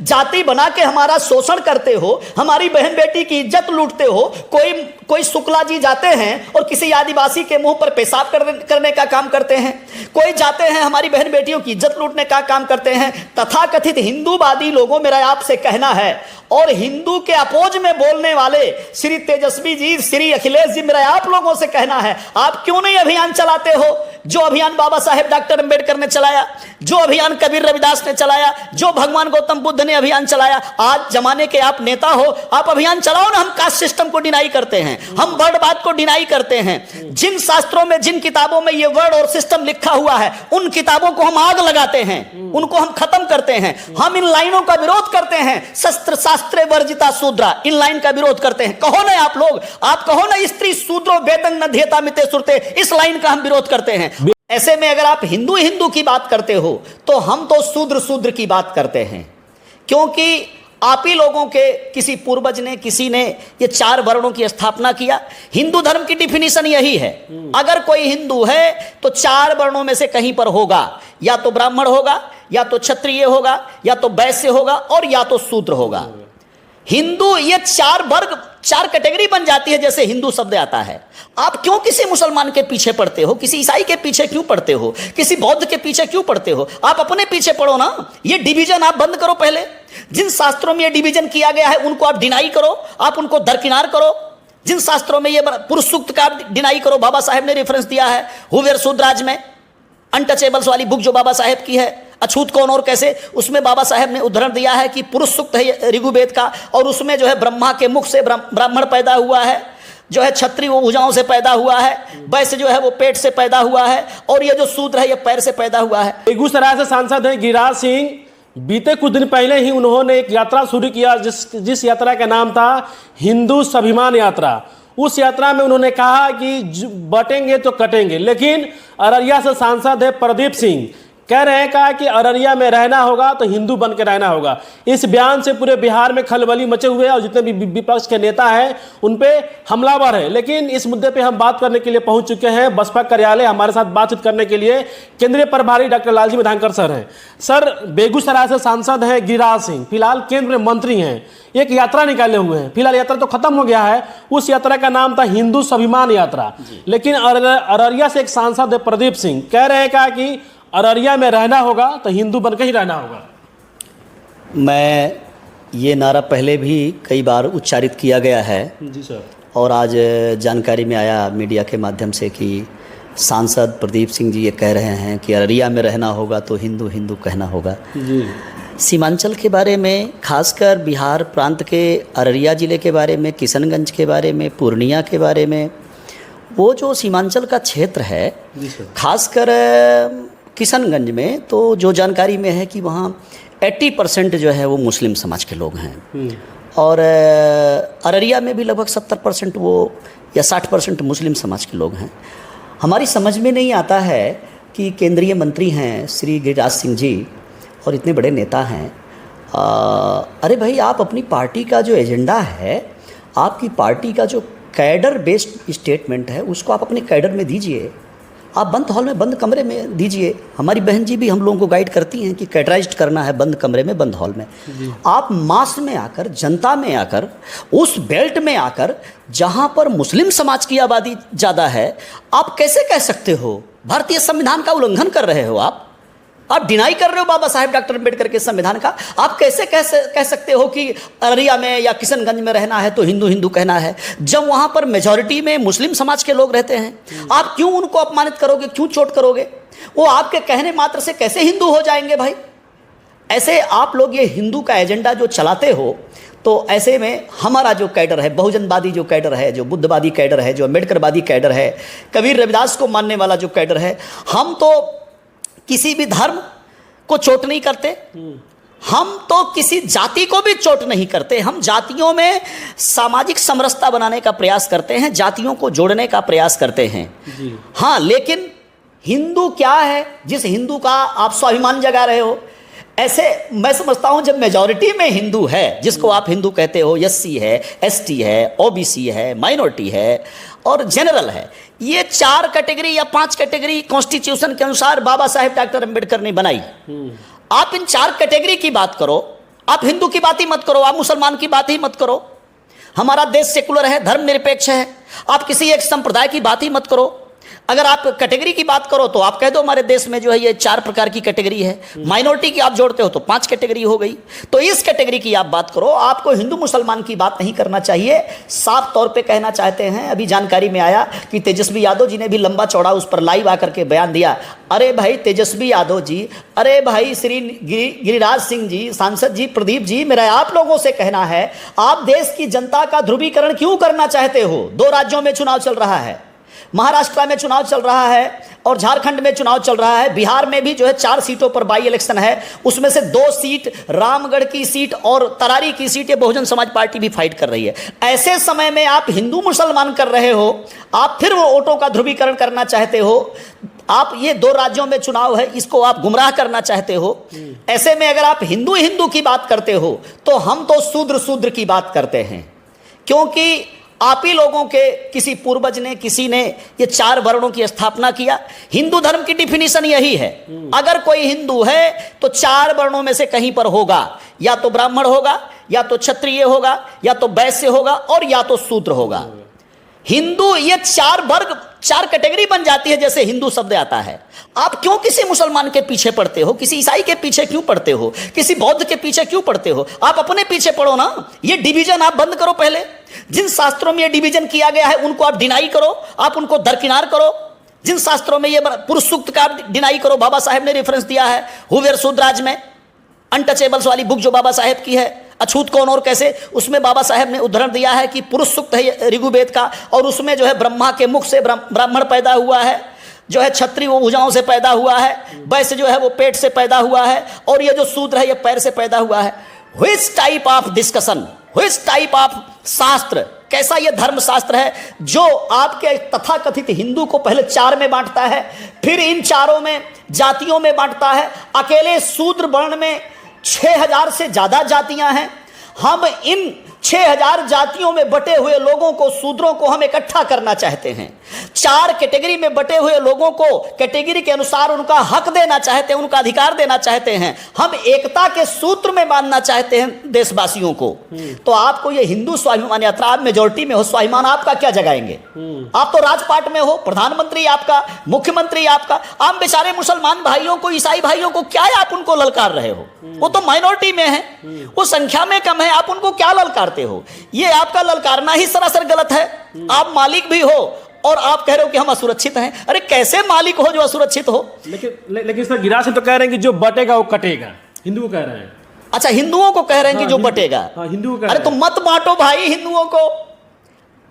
जाति बना के हमारा शोषण करते हो, हमारी बहन बेटी की इज्जत लूटते हो। कोई शुक्ला जी जाते हैं और किसी आदिवासी के मुंह पर पेशाब करने का काम करते हैं, कोई जाते हैं हमारी बहन बेटियों की इज्जत लूटने का काम करते हैं। तथाकथित हिंदूवादी लोगों, मेरा आपसे कहना है, और हिंदू के अपोज में बोलने वाले श्री तेजस्वी जी, श्री अखिलेश जी, मेरा आप लोगों से कहना है, आप क्यों नहीं अभियान चलाते हो? जो अभियान बाबा साहेब डॉक्टर अंबेडकर ने चलाया, जो अभियान कबीर रविदास ने चलाया, जो भगवान गौतम बुद्ध ने अभियान चलाया। आज जमाने के आप नेता हो, आप अभियान चलाओ ना। हम कास्ट सिस्टम को डिनाई करते हैं, हम वर्णवाद को डिनाई करते हैं। जिन शास्त्रों में, जिन किताबों में ये वर्ड और सिस्टम लिखा हुआ है, उन किताबों को हम आग लगाते हैं, उनको हम खत्म करते हैं। हम इन लाइनों का विरोध करते हैं। शस्त्र शास्त्रे वर्जिता शूद्रा, इन लाइन का विरोध करते हैं। कहो ना आप लोग, आप कहो ना स्त्री शूद्रो वेदं न धेता मिते सुरते, इस लाइन का हम विरोध करते हैं। ऐसे में अगर आप हिंदू हिंदू की बात करते हो तो हम तो शूद्र शूद्र की बात करते हैं, क्योंकि आप ही लोगों के किसी पूर्वज ने, किसी ने ये 4 वर्णों की स्थापना किया। हिंदू धर्म की डिफिनीशन यही है, अगर कोई हिंदू है तो 4 वर्णों में से कहीं पर होगा, या तो ब्राह्मण होगा, या तो क्षत्रिय होगा, या तो वैश्य होगा, और या तो शूद्र होगा। हिंदू, ये 4 वर्ग, 4 कैटेगरी बन जाती है जैसे हिंदू शब्द आता है। आप क्यों किसी मुसलमान के पीछे पड़ते हो? किसी ईसाई के पीछे क्यों पड़ते हो? किसी बौद्ध के पीछे क्यों पड़ते हो? आप अपने पीछे पड़ो ना। ये डिवीजन आप बंद करो पहले। जिन शास्त्रों में ये डिवीजन किया गया है उनको आप डिनाई करो, आप उनको दरकिनार करो। जिन शास्त्रों में ये पुरुष सूक्त का डिनाई करो, बाबा साहेब ने रेफरेंस दिया है हुवेर सूद्राज में, अनटचेबल्स वाली बुक जो बाबा साहेब की है, अछूत कौन और कैसे, उसमें बाबा साहेब ने उदाहरण दिया है कि पुरुष सूक्त है ऋग्वेद का, और उसमें जो है ब्रह्मा के मुख से ब्राह्मण पैदा हुआ है, जो है क्षत्रिय वो भुजाओं से पैदा हुआ है, वैश्य जो है वो पेट से पैदा हुआ है, और ये जो शूद्र है ये पैर से पैदा हुआ है। बेगूसराय से सांसद हैं गिरिराज सिंह। बीते कुछ दिन पहले ही उन्होंने एक यात्रा शुरू किया जिस यात्रा का नाम था हिंदू स्वाभिमान यात्रा। उस यात्रा में उन्होंने कहा कि बटेंगे तो कटेंगे, लेकिन अररिया से सांसद है प्रदीप सिंह कह रहे हैं कहा कि अररिया में रहना होगा तो हिंदू बन के रहना होगा। इस बयान से पूरे बिहार में खलबली मचे हुए और जितने भी विपक्ष के नेता हैं उन पे हमलावर है। लेकिन इस मुद्दे पे हम बात करने के लिए पहुंच चुके हैं बसपा कार्यालय। हमारे साथ बातचीत करने के लिए केंद्रीय प्रभारी डॉक्टर लालजी मेधांकर सर हैं। सर, बेगूसराय से सांसद हैं गिरिराज सिंह, फिलहाल केंद्र में मंत्री हैं, एक यात्रा निकाले हुए हैं। फिलहाल यात्रा तो खत्म हो गया है, उस यात्रा का नाम था हिंदू स्वाभिमान यात्रा। लेकिन अररिया से एक सांसद है प्रदीप सिंह कह रहे हैं कहा कि अररिया में रहना होगा तो हिंदू बनकर ही रहना होगा। मैं ये नारा पहले भी कई बार उच्चारित किया गया है जी सर, और आज जानकारी में आया मीडिया के माध्यम से कि सांसद प्रदीप सिंह जी ये कह रहे हैं कि अररिया में रहना होगा तो हिंदू हिंदू कहना होगा जी। सीमांचल के बारे में, खासकर बिहार प्रांत के अररिया ज़िले के बारे में, किशनगंज के बारे में, पूर्णिया के बारे में, वो जो सीमांचल का क्षेत्र है, खासकर किशनगंज में तो जो जानकारी में है कि वहाँ 80% जो है वो मुस्लिम समाज के लोग हैं, और अररिया में भी लगभग 70% वो या 60% मुस्लिम समाज के लोग हैं। हमारी समझ में नहीं आता है कि केंद्रीय मंत्री हैं श्री गिरिराज सिंह जी और इतने बड़े नेता हैं, अरे भाई आप अपनी पार्टी का जो एजेंडा है, आपकी पार्टी का जो कैडर बेस्ड स्टेटमेंट है उसको आप अपने कैडर में दीजिए। आप बंद हॉल में, बंद कमरे में दीजिए। हमारी बहन जी भी हम लोगों को गाइड करती हैं कि कैटराइज्ड करना है बंद कमरे में, बंद हॉल में। आप मास में आकर, जनता में आकर, उस बेल्ट में आकर जहां पर मुस्लिम समाज की आबादी ज़्यादा है, आप कैसे कह सकते हो भारतीय संविधान का उल्लंघन कर रहे हो? आप डिनाई कर रहे हो बाबा साहेब डॉक्टर अंबेडकर के संविधान का। आप कैसे कह सकते हो कि अररिया में या किशनगंज में रहना है तो हिंदू हिंदू कहना है, जब वहां पर मेजॉरिटी में मुस्लिम समाज के लोग रहते हैं? आप क्यों उनको अपमानित करोगे, क्यों चोट करोगे? वो आपके कहने मात्र से कैसे हिंदू हो जाएंगे भाई? ऐसे आप लोग ये हिंदू का एजेंडा जो चलाते हो, तो ऐसे में हमारा जो कैडर है, बहुजनवादी जो कैडर है, जो बुद्धवादी कैडर है, जो अम्बेडकरवादी कैडर है, कबीर रविदास को मानने वाला जो कैडर है, हम तो किसी भी धर्म को चोट नहीं करते, हम तो किसी जाति को भी चोट नहीं करते। हम जातियों में सामाजिक समरसता बनाने का प्रयास करते हैं, जातियों को जोड़ने का प्रयास करते हैं जी। हाँ, लेकिन हिंदू क्या है जिस हिंदू का आप स्वाभिमान जगा रहे हो? ऐसे मैं समझता हूं जब मेजॉरिटी में हिंदू है, जिसको आप हिंदू कहते हो, एससी है, एसटी है, ओबीसी है, माइनॉरिटी है और जनरल है, ये 4 कैटेगरी या 5 कैटेगरी कॉन्स्टिट्यूशन के अनुसार बाबा साहेब डॉक्टर अंबेडकर ने बनाई। आप इन 4 कैटेगरी की बात करो, आप हिंदू की बात ही मत करो, आप मुसलमान की बात ही मत करो। हमारा देश सेकुलर है, धर्मनिरपेक्ष है। आप किसी एक संप्रदाय की बात ही मत करो। अगर आप कैटेगरी की बात करो तो आप कह दो हमारे देश में जो है ये 4 प्रकार की कैटेगरी है। माइनॉरिटी की आप जोड़ते हो तो 5 कैटेगरी हो गई। तो इस कैटेगरी की आप बात करो, आपको हिंदू मुसलमान की बात नहीं करना चाहिए। साफ तौर पे कहना चाहते हैं, अभी जानकारी में आया कि तेजस्वी यादव जी ने भी लंबा चौड़ा उस पर लाइव आकर के बयान दिया। अरे भाई तेजस्वी यादव जी, अरे भाई श्री गिरिराज सिंह जी, सांसद जी, प्रदीप जी, मेरा आप लोगों से कहना है, आप देश की जनता का ध्रुवीकरण क्यों करना चाहते हो? 2 राज्यों में चुनाव चल रहा है, महाराष्ट्र में चुनाव चल रहा है और झारखंड में चुनाव चल रहा है। बिहार में भी जो है 4 सीटों पर बाई इलेक्शन है, उसमें से 2 सीट रामगढ़ की सीट और तरारी की सीट ये बहुजन समाज पार्टी भी फाइट कर रही है। ऐसे समय में आप हिंदू मुसलमान कर रहे हो, आप फिर वो वोटों का ध्रुवीकरण करना चाहते हो। आप ये 2 राज्यों में चुनाव है, इसको आप गुमराह करना चाहते हो। ऐसे में अगर आप हिंदू हिंदू की बात करते हो तो हम तो शूद्र शूद्र की बात करते हैं, क्योंकि आप ही लोगों के किसी पूर्वज ने, किसी ने ये 4 वर्णों की स्थापना किया। हिंदू धर्म की डिफिनीशन यही है, अगर कोई हिंदू है तो 4 वर्णों में से कहीं पर होगा, या तो ब्राह्मण होगा, या तो क्षत्रिय होगा, या तो वैश्य होगा, और या तो शूद्र होगा। हिंदू ये 4 वर्ग, 4 कैटेगरी बन जाती है जैसे हिंदू शब्द आता है। आप क्यों किसी मुसलमान के पीछे पड़ते हो? किसी ईसाई के पीछे क्यों पड़ते हो? किसी बौद्ध के पीछे क्यों पड़ते हो? आप अपने पीछे पड़ो ना। ये डिवीजन आप बंद करो पहले। जिन शास्त्रों में ये डिवीजन किया गया है उनको आप डिनाई करो, आप उनको दरकिनार करो। जिन शास्त्रों में ये पुरुष सूक्त का डिनाई करो, बाबा साहेब ने रेफरेंस दिया है हुवेर सूद्राज में, अनटचेबल्स वाली बुक जो बाबा साहेब की है, अछूत कौन और कैसे, उसमें बाबा साहेब ने उदाहरण दिया है कि पुरुष सूक्त है ऋग्वेद का, और उसमें जो है ब्रह्मा के मुख से ब्राह्मण पैदा हुआ है, जो है क्षत्रिय वो भुजाओं से पैदा हुआ है, वैश्य जो है वो पेट से पैदा हुआ है, और ये जो शूद्र है ये पैर से पैदा हुआ है। Which type of discussion, which type of शास्त्र, कैसा ये धर्म शास्त्र है जो आपके तथाकथित हिंदू को पहले 4 में बांटता है, फिर इन 4 में जातियों में बांटता है। अकेले शूद्र वर्ण में 6000 से ज्यादा जातियां हैं। हम इन 6000 जातियों में बटे हुए लोगों को, शूद्रों को हम इकट्ठा करना चाहते हैं। 4 कैटेगरी में बटे हुए लोगों को कैटेगरी के अनुसार उनका हक देना चाहते हैं, उनका अधिकार देना चाहते हैं। हम एकता के सूत्र में बांधना चाहते हैं देशवासियों को। तो आपको ये हिंदू स्वाभिमान यात्रा, आप मेजोरिटी में हो, स्वाभिमान आपका क्या जगाएंगे? आप तो राजपाट में हो, प्रधानमंत्री आपका, मुख्यमंत्री आपका। आप बेचारे मुसलमान भाइयों को, ईसाई भाइयों को क्या है आप उनको ललकार रहे हो? वो तो माइनॉरिटी में है, वो संख्या में कम है, आप उनको क्या ललकारते हो? ये आपका ललकारना ही सरासर गलत है। आप मालिक भी हो और आप कह रहे हो कि हम असुरक्षित हैं। अरे कैसे मालिक हो जो असुरक्षित हो? लेकिन सर गिरिराज सिंह तो कह रहे हैं कि जो बटेगा वो कटेगा, हिंदू को कह रहे हैं। अच्छा, हिंदुओं को कह रहे हैं कि जो बटेगा। हिंदू को। अरे तो मत बांटो भाई हिंदुओं को।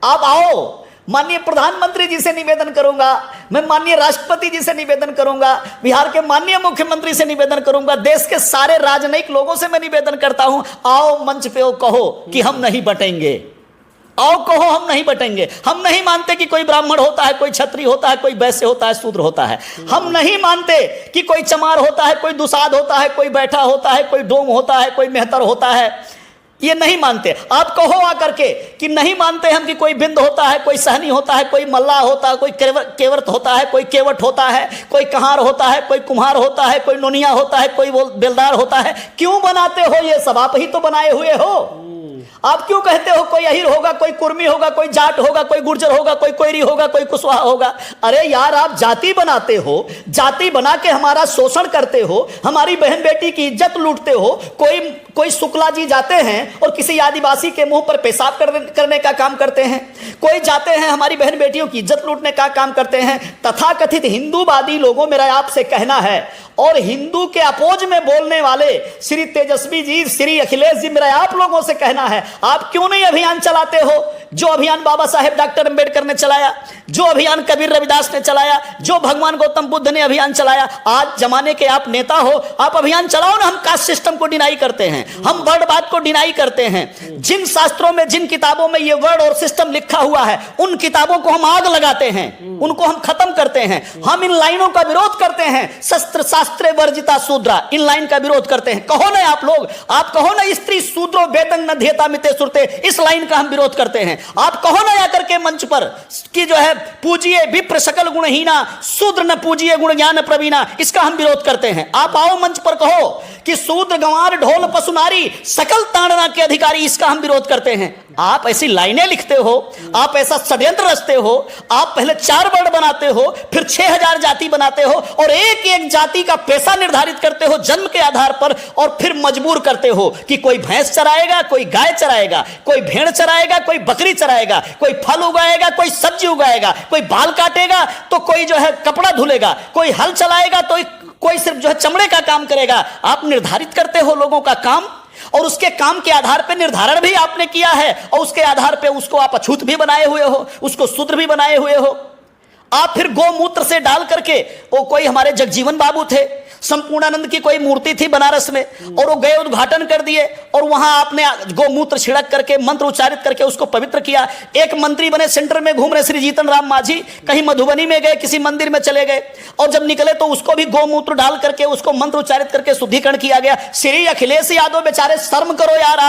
आप आओ, माननीय प्रधानमंत्री जी से निवेदन करूंगा, मैं माननीय राष्ट्रपति जी से निवेदन करूंगा, बिहार के माननीय मुख्यमंत्री से निवेदन करूंगा, देश के सारे राजनयिक लोगों से मैं निवेदन करता हूं, आओ मंच पे वो कहो कि हम नहीं बटेंगे। आओ कहो हम नहीं बटेंगे। हम नहीं मानते कि कोई ब्राह्मण होता है, कोई क्षत्रिय होता है, कोई वैश्य होता है, शूद्र होता है। हम नहीं मानते कि कोई चमार होता है, कोई दुसाध होता है, कोई बैठा होता है, कोई डोम होता है, कोई मेहतर होता है। ये नहीं मानते। आप कहो आकर के कि नहीं मानते हम कि कोई बिंद होता है, कोई सहनी होता है, कोई मल्लाह होता है, कोई केवट होता है, कोई केवट होता है, कोई कहार होता है, कोई कुम्हार होता है, कोई नोनिया होता है, कोई बेलदार होता है। क्यों बनाते हो ये सब? आप ही तो बनाए हुए हो। आप क्यों कहते हो कोई अहिर होगा, कोई कुर्मी होगा, कोई जाट होगा, कोई गुर्जर होगा, कोई कोयरी होगा, कोई कुशवाहा होगा? अरे यार, आप जाति बनाते हो, जाति बना के हमारा शोषण करते हो, हमारी बहन बेटी की इज्जत लूटते हो। कोई शुक्ला जी जाते हैं और किसी आदिवासी के मुंह पर पेशाब करने का काम करते हैं, कोई जाते हैं हमारी बहन बेटियों की इज्जत लूटने का काम करते हैं। तथाकथित हिंदूवादी लोगों, मेरा आपसे कहना है, और हिंदू के अपोज में बोलने वाले श्री तेजस्वी जी, श्री अखिलेश जी, मेरा आप लोगों से कहना है, आप क्यों नहीं अभियान चलाते हो? जो अभियान बाबा साहेब डॉक्टर अंबेडकर ने चलाया, जो अभियान कबीर रविदास ने चलाया, जो भगवान गौतम बुद्ध ने अभियान चलाया। आज जमाने के आप नेता हो, आप अभियान चलाओ ना। हम कास्ट सिस्टम को डिनाई करते हैं, हम वर्णवाद को डिनाई करते हैं। जिन शास्त्रों में, जिन किताबों में ये वर्ड और सिस्टम लिखा हुआ है, उन किताबों को हम आग लगाते हैं, उनको हम खत्म करते हैं। हम इन लाइनों का विरोध करते हैं। शस्त्र शास्त्रे वर्जिता शूद्रा, इन लाइन का विरोध करते हैं। कहो ना आप लोग, आप कहो ना स्त्री शूद्रो वेदं न धेता मिते सुरते, इस लाइन का हम विरोध करते हैं। आप कहो ना आकर के मंच पर कि जो है पूजिए विप्र सकल गुणहीना, शूद्र न पूजिए गुण ज्ञान प्रवीणा, इसका हम विरोध करते हैं। आप आओ मंच पर कहो कि शूद्र गंवार ढोल पशुनारी सकल ताड़ना के अधिकारी, इसका हम विरोध करते हैं। आप ऐसी लाइनें लिखते हो, आप ऐसा षड्यंत्र रचते हो, आप पहले 4 वर्ण बनाते हो, फिर 6000 जाति बनाते हो और एक एक जाति का पैसा निर्धारित करते हो जन्म के आधार पर, और फिर मजबूर करते हो कि कोई भैंस चराएगा, कोई गाय चराएगा, कोई भेड़ चराएगा, कोई बकरी चराएगा, कोई फल उगाएगा, कोई सब्जी उगाएगा, कोई बाल काटेगा तो कोई जो है कपड़ा धुलेगा, कोई हल चलाएगा तो कोई सिर्फ जो है चमड़े का काम करेगा। आप निर्धारित करते हो लोगों का काम और उसके काम के आधार पर निर्धारण भी आपने किया है और उसके आधार पर उसको आप अछूत भी बनाए हुए हो, उसको शूद्र भी बनाए हुए हो। आप फिर गोमूत्र से डाल करके, वो कोई हमारे जगजीवन बाबू थे, संपूर्णानंद की कोई मूर्ति थी बनारस में, और वो गए उद्घाटन कर दिए और वहां आपने गोमूत्र छिड़क करके मंत्र उच्चारित करके उसको पवित्र किया। एक मंत्री बने, सेंटर में घूम रहे श्री जीतन राम मांझी, कहीं मधुबनी में गए, किसी मंदिर में चले गए और जब निकले तो उसको भी गोमूत्र डाल करके उसको मंत्र उच्चारित करके शुद्धिकरण किया गया। श्री अखिलेश यादव बेचारे, शर्म करो यार,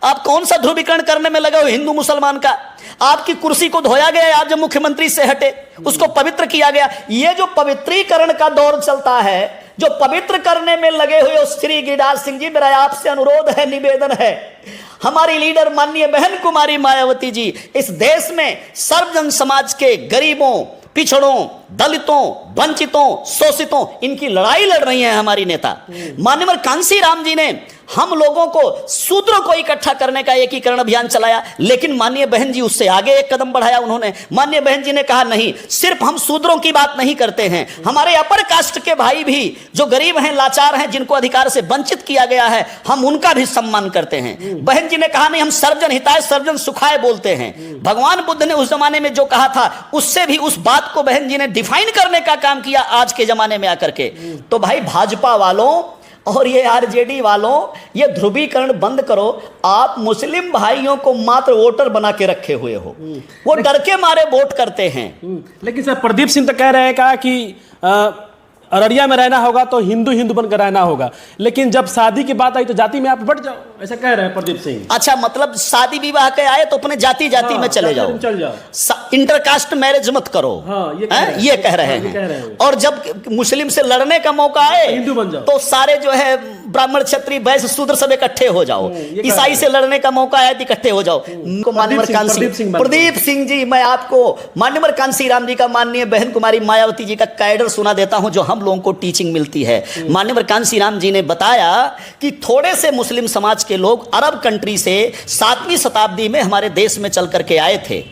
आप कौन सा ध्रुवीकरण करने में लगे हो हिंदू मुसलमान का? आपकी कुर्सी को धोया गया, आप जब मुख्यमंत्री से हटे उसको पवित्र किया गया। ये जो पवित्रीकरण का दौर चलता है, जो पवित्र करने में लगे हुए हो श्री गिरिराज सिंह जी, मेरा आपसे अनुरोध है, निवेदन है, हमारी लीडर माननीय बहन कुमारी मायावती जी इस देश में सर्वजन समाज के गरीबों, पिछड़ों, दलितों, वंचितों, शोषितों, इनकी लड़ाई लड़ रही हैं हमारी नेता। माननीय कांसी राम जी ने हम लोगों को, शूद्रों को इकट्ठा करने का एकीकरण अभियान चलाया, लेकिन माननीय बहन जी उससे आगे एक कदम बढ़ाया उन्होंने। माननीय बहन जी ने कहा नहीं, सिर्फ हम शूद्रों की बात नहीं करते हैं, हमारे अपर कास्ट के भाई भी जो गरीब हैं, लाचार हैं, जिनको अधिकार से वंचित किया गया है, हम उनका भी सम्मान करते हैं। बहन जी ने कहा नहीं, हम सर्वजन हिताय सर्वजन सुखाय बोलते हैं। भगवान बुद्ध ने उस जमाने में जो कहा था उससे भी उस बात को बहन जी ने डिफाइन करने का काम किया आज के जमाने में आकर के। तो भाई भाजपा वालों और ये आरजेडी वालों, ये ध्रुवीकरण बंद करो। आप मुस्लिम भाइयों को मात्र वोटर बना के रखे हुए हो, वो डर के मारे वोट करते हैं। लेकिन सर प्रदीप सिंह तो कह रहे हैं कि अररिया में रहना होगा तो हिंदू हिंदू बनकर रहना होगा, लेकिन जब शादी की बात आई तो जाति में आप बढ़ जाओ, ऐसा कह रहे हैं प्रदीप सिंह। अच्छा, मतलब शादी विवाह के आए तो अपने जाति में चले जाओ, चल जाओ, इंटरकास्ट मैरिज मत करो। हाँ, ये कह रहे हैं। और जब मुस्लिम से लड़ने का मौका आए हिंदू बन जाओ, तो सारे जो है ब्राह्मण, क्षत्रिय, वैश्य, शूद्र सब इकट्ठे हो जाओ। ईसाई से लड़ने का मौका आए तो इकट्ठे हो जाओ। प्रदीप सिंह जी, मैं आपको माननीय कांसी राम जी का, माननीय बहन कुमारी मायावती जी का कैडर सुना देता हूं जो हम लोगों को टीचिंग मिलती है। माननीय कांसी राम जी ने बताया कि थोड़े से मुस्लिम समाज के लोग अरब कंट्री से 7वीं शताब्दी में हमारे देश में चल करके आए थे।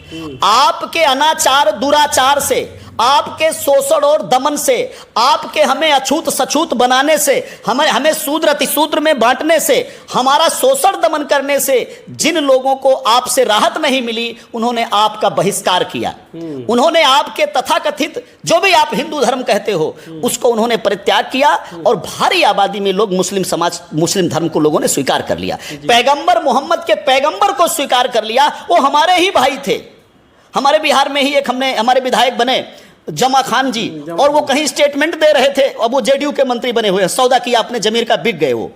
आपके अनाचार, दुराचार से, आपके शोषण और दमन से, आपके हमें अछूत सछूत बनाने से, हमें शूद्र अतिशूद्र में बांटने से, हमारा शोषण दमन करने से जिन लोगों को आपसे राहत नहीं मिली, उन्होंने आपका बहिष्कार किया। उन्होंने आपके तथाकथित जो भी आप हिंदू धर्म कहते हो उसको उन्होंने परित्याग किया और भारी आबादी में लोग मुस्लिम धर्म को लोगों ने स्वीकार कर लिया। पैगंबर मोहम्मद के पैगंबर को स्वीकार कर लिया। वो हमारे ही भाई थे। हमारे बिहार में ही एक हमारे विधायक बने जमा खान जी, और वो कहीं स्टेटमेंट दे रहे थे, अब वो जेडीयू के मंत्री बने हुए हैं। सौदा किया आपने जमीर का, बिक गए, वो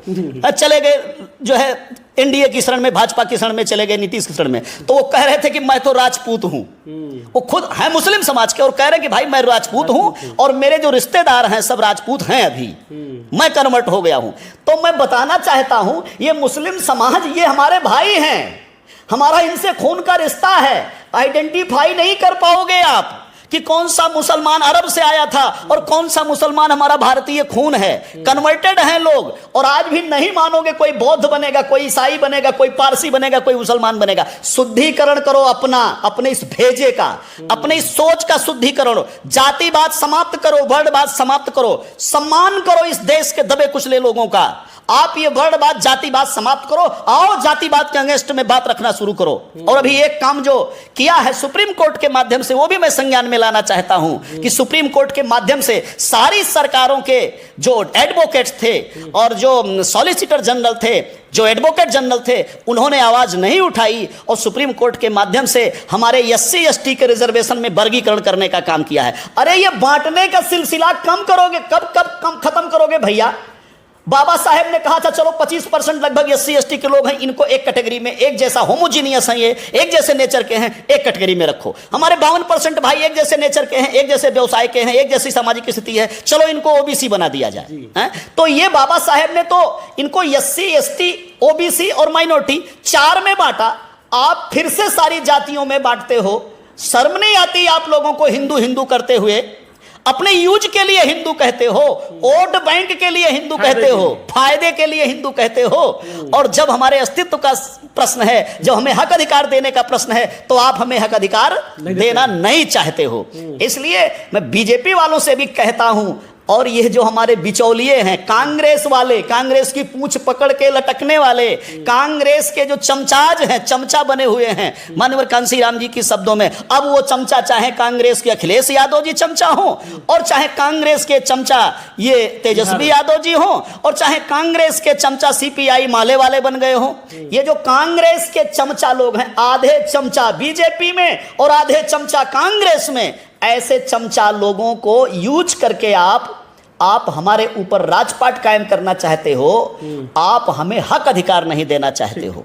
चले गए जो है एनडीए की शरण में, भाजपा की शरण में चले गए, नीतीश की शरण में। तो वो कह रहे थे कि मैं तो राजपूत हूं। वो खुद है मुस्लिम समाज के और कह रहे हैं कि भाई मैं राजपूत हूं और मेरे जो रिश्तेदार हैं सब राजपूत हैं, अभी मैं कन्वर्ट हो गया हूं। तो मैं बताना चाहता हूं, ये मुस्लिम समाज, ये हमारे भाई हैं, हमारा इनसे खून का रिश्ता है। आइडेंटिफाई नहीं कर पाओगे आप कि कौन सा मुसलमान अरब से आया था और कौन सा मुसलमान हमारा भारतीय खून है। कन्वर्टेड हैं लोग, और आज भी नहीं मानोगे कोई बौद्ध बनेगा, कोई ईसाई बनेगा, कोई पारसी बनेगा, कोई मुसलमान बनेगा। शुद्धिकरण करो अपने इस भेजे का, अपने इस सोच का शुद्धिकरण। जातिवाद समाप्त करो, वर्णवाद समाप्त करो, सम्मान करो इस देश के दबे कुचले लोगों का। आप ये वर्णवाद, जातिवाद समाप्त करो, आओ जातिवाद के अगेंस्ट में बात रखना शुरू करो। और अभी एक काम जो किया है सुप्रीम कोर्ट के माध्यम से, वो भी मैं संज्ञान में लाना चाहता हूं कि सुप्रीम कोर्ट के माध्यम से सारी सरकारों के जो एडवोकेट्स थे और जो सॉलिसिटर जनरल थे, जो एडवोकेट जनरल थे, उन्होंने आवाज नहीं उठाई और सुप्रीम कोर्ट के माध्यम से हमारे SC ST के रिजर्वेशन में वर्गीकरण करने का काम किया है। अरे ये बांटने का सिलसिला कम करोगे, कब खत्म करोगे भैया? बाबा साहेब ने कहा था चलो 25% लगभग SC/ST के लोग हैं, इनको एक कैटेगरी में, एक जैसा होमोजीनियस हैं, ये एक जैसे नेचर के हैं, एक कैटेगरी में रखो। हमारे 52% भाई एक जैसे नेचर के हैं, एक जैसे व्यवसाय के हैं, एक जैसी सामाजिक स्थिति है, चलो इनको OBC बना दिया जाए। तो ये बाबा साहेब ने तो इनको SC/ST, OBC और माइनॉरिटी 4 में बांटा। आप फिर से सारी जातियों में बांटते हो। शर्म नहीं आती आप लोगों को हिंदू हिंदू करते हुए? अपने यूज के लिए हिंदू कहते हो, वोट बैंक के लिए हिंदू कहते हो, फायदे के लिए हिंदू कहते हो, और जब हमारे अस्तित्व का प्रश्न है, जब हमें हक अधिकार देने का प्रश्न है, तो आप हमें हक अधिकार देना नहीं चाहते हो। इसलिए मैं बीजेपी वालों से भी कहता हूं, और यह जो हमारे बिचौलिए हैं, कांग्रेस वाले, कांग्रेस की पूंछ पकड़ के लटकने वाले, कांग्रेस के जो चमचाज हैं, चमचा बने हुए हैं, माननीय कांशीराम जी की शब्दों में, अब वो चमचा चाहे कांग्रेस के अखिलेश यादव जी चमचा हो, और चाहे कांग्रेस के चमचा ये तेजस्वी यादव जी हो, और चाहे कांग्रेस के चमचा CPI माले वाले बन गए हो। ये जो कांग्रेस के चमचा लोग हैं, आधे चमचा बीजेपी में और आधे चमचा कांग्रेस में, ऐसे चमचा लोगों को यूज करके आप हमारे ऊपर राजपाट कायम करना चाहते हो, आप हमें हक अधिकार नहीं देना चाहते हो।